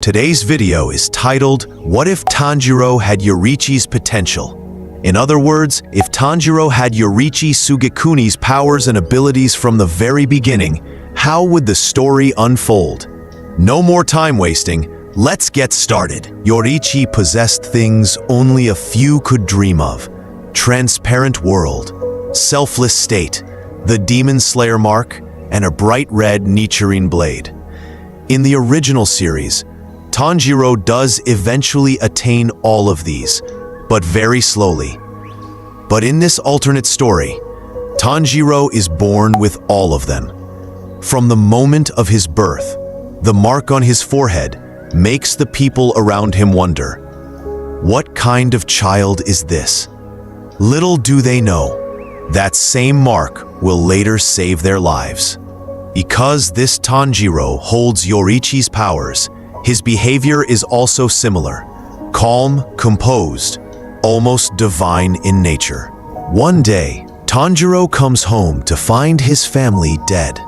Today's video is titled, What if Tanjiro had Yoriichi's potential? In other words, if Tanjiro had Yoriichi Tsugikuni's powers and abilities from the very beginning, how would the story unfold? No more time wasting, let's get started. Yoriichi possessed things only a few could dream of. Transparent world, selfless state, the Demon Slayer mark, and a bright red Nichirin blade. In the original series, Tanjiro does eventually attain all of these, but very slowly. But in this alternate story, Tanjiro is born with all of them. From the moment of his birth, the mark on his forehead makes the people around him wonder, what kind of child is this? Little do they know, that same mark will later save their lives. Because this Tanjiro holds Yoriichi's powers, his behavior is also similar, calm, composed, almost divine in nature. One day, Tanjiro comes home to find his family dead.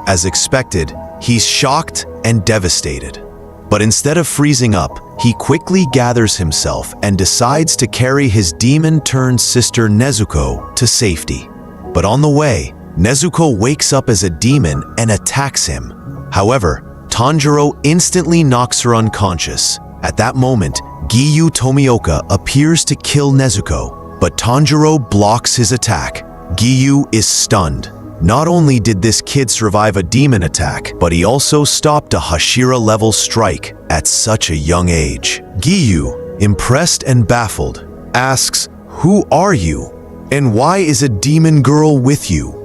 As expected, he's shocked and devastated. But instead of freezing up, he quickly gathers himself and decides to carry his demon-turned-sister Nezuko to safety. But on the way, Nezuko wakes up as a demon and attacks him. However, Tanjiro instantly knocks her unconscious. At that moment, Giyu Tomioka appears to kill Nezuko, but Tanjiro blocks his attack. Giyu is stunned. Not only did this kid survive a demon attack, but he also stopped a Hashira-level strike at such a young age. Giyu, impressed and baffled, asks, "Who are you? And why is a demon girl with you?"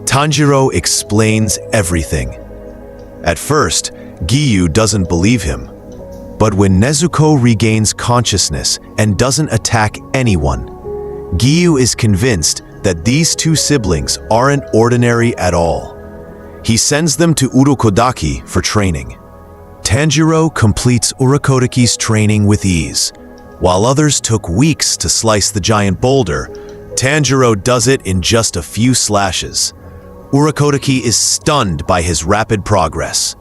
Tanjiro explains everything. At first, Giyu doesn't believe him. But when Nezuko regains consciousness and doesn't attack anyone, Giyu is convinced that these two siblings aren't ordinary at all. He sends them to Urokodaki for training. Tanjiro completes Urokodaki's training with ease. While others took weeks to slice the giant boulder, Tanjiro does it in just a few slashes. Urokodaki is stunned by his rapid progress.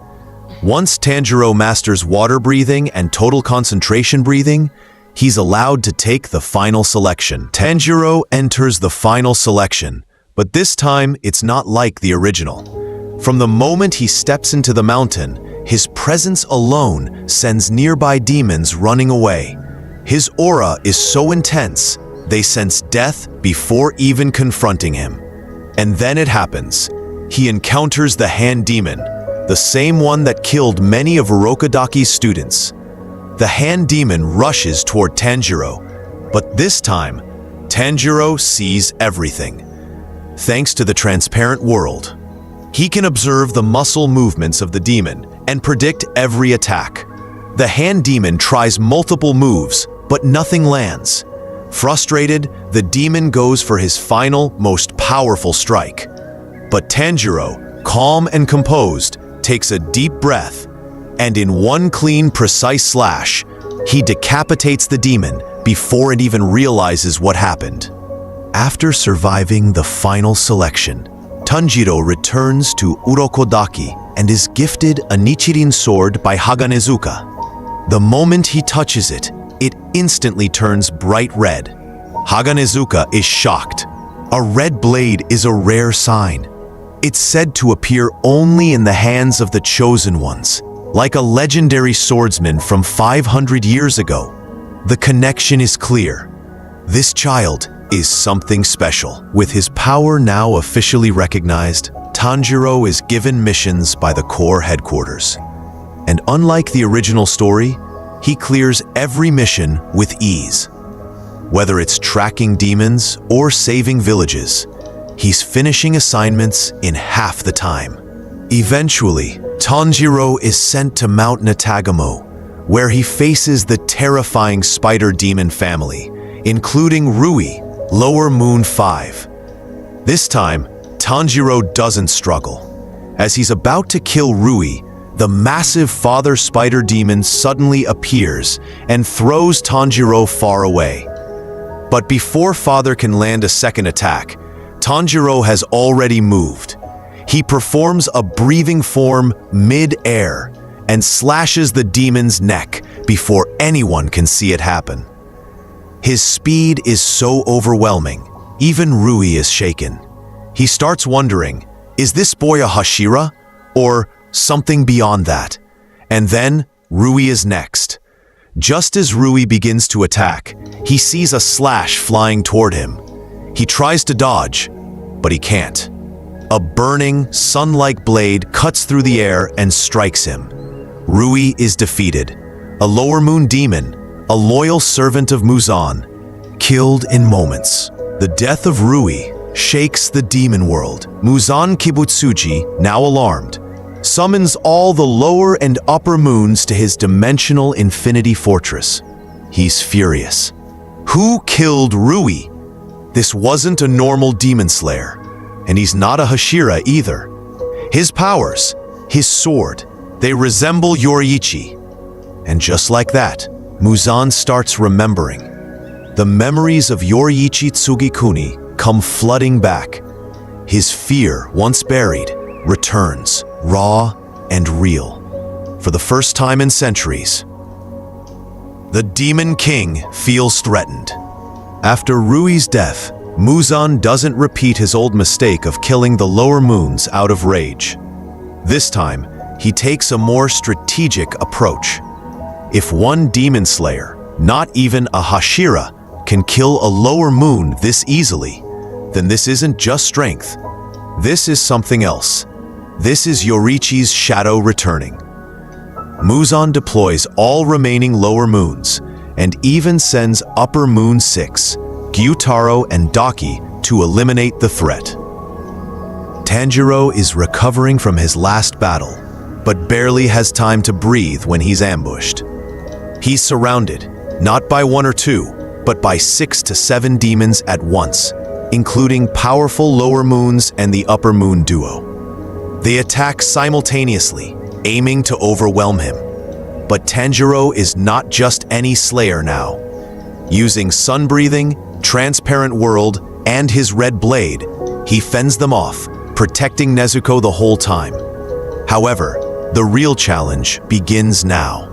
Once Tanjiro masters water breathing and total concentration breathing, he's allowed to take the final selection. Tanjiro enters the final selection, but this time it's not like the original. From the moment he steps into the mountain, his presence alone sends nearby demons running away. His aura is so intense, they sense death before even confronting him. And then it happens. He encounters the Hand Demon, the same one that killed many of Urokodaki's students. The Hand Demon rushes toward Tanjiro, but this time, Tanjiro sees everything. Thanks to the transparent world, he can observe the muscle movements of the demon and predict every attack. The Hand Demon tries multiple moves, but nothing lands. Frustrated, the demon goes for his final, most powerful strike. But Tanjiro, calm and composed, takes a deep breath, and in one clean, precise slash, he decapitates the demon before it even realizes what happened. After surviving the final selection, Tanjiro returns to Urokodaki and is gifted a Nichirin sword by Haganezuka. The moment he touches it, it instantly turns bright red. Haganezuka is shocked. A red blade is a rare sign. It's said to appear only in the hands of the chosen ones, like a legendary swordsman from 500 years ago. The connection is clear. This child is something special. With his power now officially recognized, Tanjiro is given missions by the core headquarters. And unlike the original story, he clears every mission with ease. Whether it's tracking demons or saving villages, he's finishing assignments in half the time. Eventually, Tanjiro is sent to Mount Natagamo, where he faces the terrifying spider demon family, including Rui, Lower Moon 5. This time, Tanjiro doesn't struggle. As he's about to kill Rui, the massive father spider demon suddenly appears and throws Tanjiro far away. But before father can land a second attack, Tanjiro has already moved. He performs a breathing form mid-air and slashes the demon's neck before anyone can see it happen. His speed is so overwhelming, even Rui is shaken. He starts wondering, is this boy a Hashira? Or something beyond that? And then, Rui is next. Just as Rui begins to attack, he sees a slash flying toward him. He tries to dodge, but he can't. A burning, sun-like blade cuts through the air and strikes him. Rui is defeated. A lower moon demon, a loyal servant of Muzan, killed in moments. The death of Rui shakes the demon world. Muzan Kibutsuji, now alarmed, summons all the lower and upper moons to his dimensional infinity fortress. He's furious. Who killed Rui? This wasn't a normal demon slayer, and he's not a Hashira either. His powers, his sword, they resemble Yoriichi. And just like that, Muzan starts remembering. The memories of Yoriichi Tsugikuni come flooding back. His fear, once buried, returns, raw and real. For the first time in centuries, the Demon King feels threatened. After Rui's death, Muzan doesn't repeat his old mistake of killing the lower moons out of rage. This time, he takes a more strategic approach. If one demon slayer, not even a Hashira, can kill a lower moon this easily, then this isn't just strength. This is something else. This is Yoriichi's shadow returning. Muzan deploys all remaining lower moons and even sends upper moon 6, Gyutaro and Daki, to eliminate the threat. Tanjiro is recovering from his last battle, but barely has time to breathe when he's ambushed. He's surrounded, not by 1 or 2, but by 6 to 7 demons at once, including powerful lower moons and the upper moon duo. They attack simultaneously, aiming to overwhelm him. But Tanjiro is not just any slayer now. Using sun-breathing, transparent world, and his red blade, he fends them off, protecting Nezuko the whole time. However, the real challenge begins now.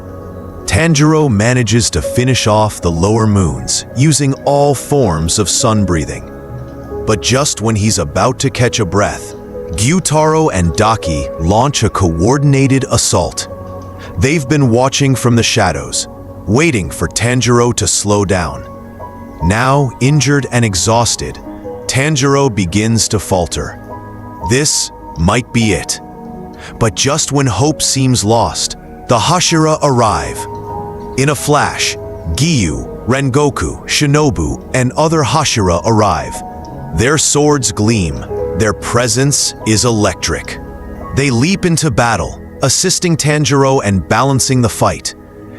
Tanjiro manages to finish off the lower moons using all forms of sun-breathing. But just when he's about to catch a breath, Gyutaro and Daki launch a coordinated assault. They've been watching from the shadows, waiting for Tanjiro to slow down. Now, injured and exhausted, Tanjiro begins to falter. This might be it. But just when hope seems lost, the Hashira arrive. In a flash, Giyu, Rengoku, Shinobu, and other Hashira arrive. Their swords gleam. Their presence is electric. They leap into battle, assisting Tanjiro and balancing the fight.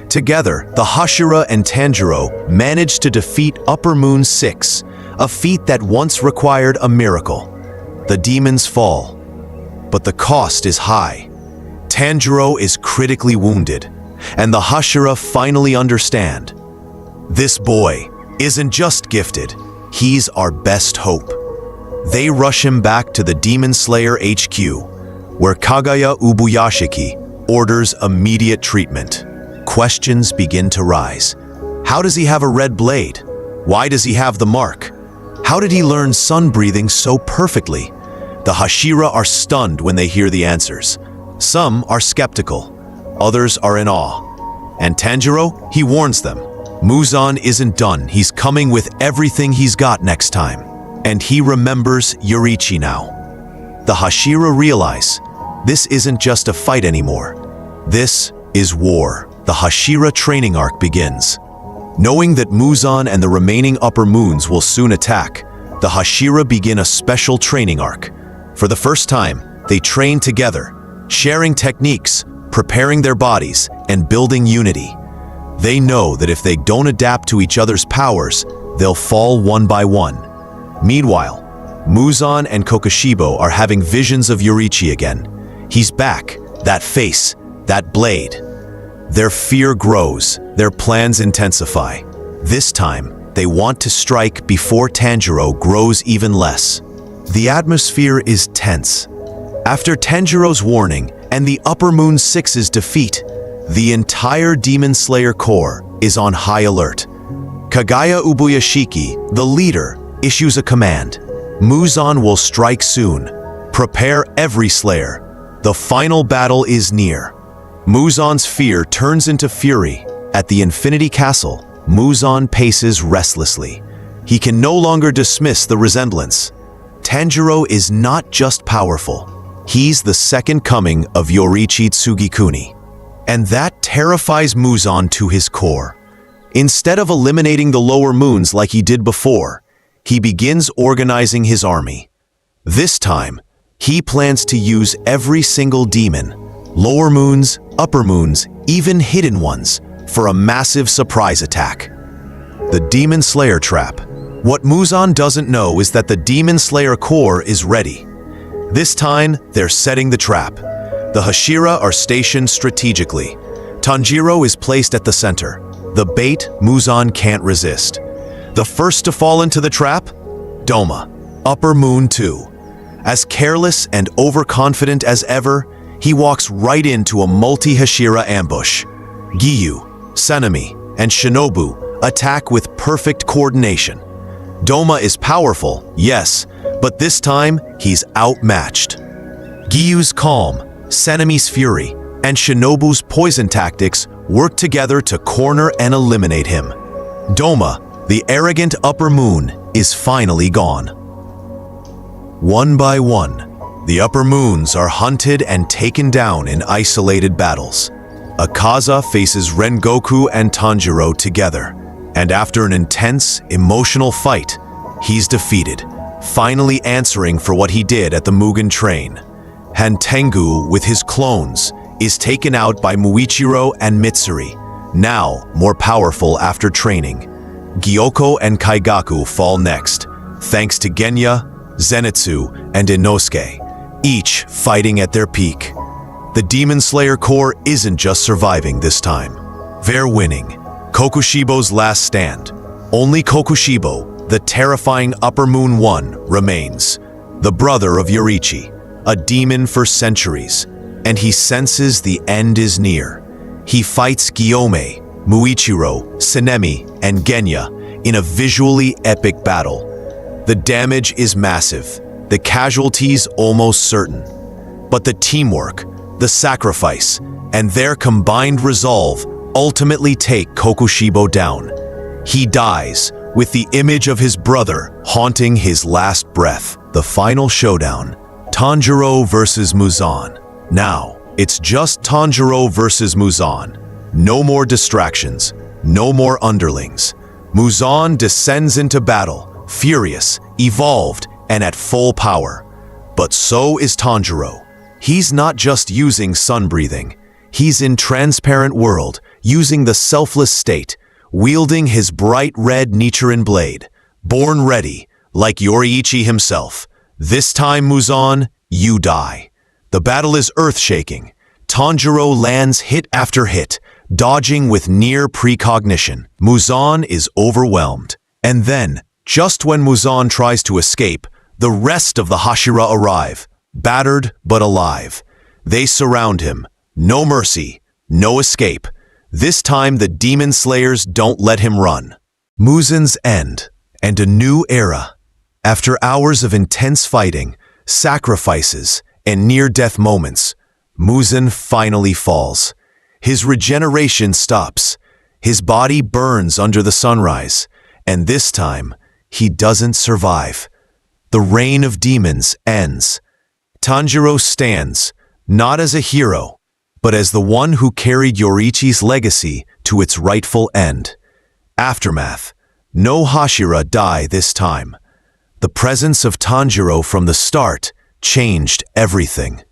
Together, the Hashira and Tanjiro manage to defeat Upper Moon 6, a feat that once required a miracle. The demons fall, but the cost is high. Tanjiro is critically wounded, and the Hashira finally understand. This boy isn't just gifted, he's our best hope. They rush him back to the Demon Slayer HQ, where Kagaya Ubuyashiki orders immediate treatment. Questions begin to rise. How does he have a red blade? Why does he have the mark? How did he learn sun-breathing so perfectly? The Hashira are stunned when they hear the answers. Some are skeptical, others are in awe. And Tanjiro, he warns them. Muzan isn't done, he's coming with everything he's got next time. And he remembers Yoriichi now. The Hashira realize, this isn't just a fight anymore. This is war. The Hashira training arc begins. Knowing that Muzan and the remaining upper moons will soon attack, the Hashira begin a special training arc. For the first time, they train together, sharing techniques, preparing their bodies, and building unity. They know that if they don't adapt to each other's powers, they'll fall one by one. Meanwhile, Muzan and Kokushibo are having visions of Yoriichi again. He's back, that face, that blade. Their fear grows, their plans intensify. This time, they want to strike before Tanjiro grows even less. The atmosphere is tense. After Tanjiro's warning and the Upper Moon 6's defeat, The entire Demon Slayer Corps is on high alert. Kagaya Ubuyashiki, the leader, issues a command. Muzan will strike soon. Prepare every Slayer. The final battle is near. Muzan's fear turns into fury. At the Infinity Castle, Muzan paces restlessly. He can no longer dismiss the resemblance. Tanjiro is not just powerful. He's the second coming of Yoriichi Tsugikuni. And that terrifies Muzan to his core. Instead of eliminating the lower moons like he did before, he begins organizing his army. This time, he plans to use every single demon, lower moons, upper moons, even hidden ones, for a massive surprise attack. The Demon Slayer Trap. What Muzan doesn't know is that the Demon Slayer Corps is ready. This time, they're setting the trap. The Hashira are stationed strategically. Tanjiro is placed at the center. The bait Muzan can't resist. The first to fall into the trap? Doma, Upper Moon 2. As careless and overconfident as ever, he walks right into a multi-Hashira ambush. Giyu, Sanemi, and Shinobu attack with perfect coordination. Doma is powerful, yes, but this time he's outmatched. Giyu's calm, Sanemi's fury, and Shinobu's poison tactics work together to corner and eliminate him. Doma, the arrogant Upper Moon, is finally gone. One by one, the Upper Moons are hunted and taken down in isolated battles. Akaza faces Rengoku and Tanjiro together, and after an intense, emotional fight, he's defeated, finally answering for what he did at the Mugen train. Hantengu, with his clones, is taken out by Muichiro and Mitsuri, now more powerful after training. Gyoko and Kaigaku fall next, thanks to Genya, Zenitsu, and Inosuke, each fighting at their peak. The Demon Slayer Corps isn't just surviving this time. They're winning. Kokushibo's last stand. Only Kokushibo, the terrifying Upper Moon 1, remains. The brother of Yoriichi, a demon for centuries, and he senses the end is near. He fights Gyome, Muichiro, Sanemi, and Genya in a visually epic battle. The damage is massive, the casualties almost certain. But the teamwork, the sacrifice, and their combined resolve ultimately take Kokushibo down. He dies, with the image of his brother haunting his last breath. The final showdown, Tanjiro versus Muzan. Now, it's just Tanjiro versus Muzan. No more distractions, no more underlings. Muzan descends into battle, furious, evolved, and at full power. But so is Tanjiro. He's not just using sun breathing. He's in transparent world, using the selfless state, wielding his bright red Nichiren blade. Born ready, like Yoriichi himself. This time, Muzan, you die. The battle is earth-shaking. Tanjiro lands hit after hit, dodging with near precognition. Muzan is overwhelmed. And then, just when Muzan tries to escape, the rest of the Hashira arrive, battered but alive. They surround him. No mercy, no escape. This time the Demon Slayers don't let him run. Muzan's end, and a new era. After hours of intense fighting, sacrifices, and near-death moments, Muzan finally falls. His regeneration stops. His body burns under the sunrise, and this time, he doesn't survive. The reign of demons ends. Tanjiro stands, not as a hero, but as the one who carried Yoriichi's legacy to its rightful end. Aftermath. No Hashira die this time. The presence of Tanjiro from the start changed everything.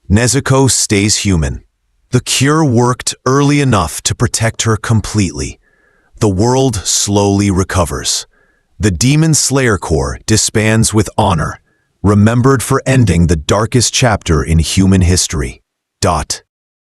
Nezuko stays human. The cure worked early enough to protect her completely. The world slowly recovers. The Demon Slayer Corps disbands with honor, remembered for ending the darkest chapter in human history.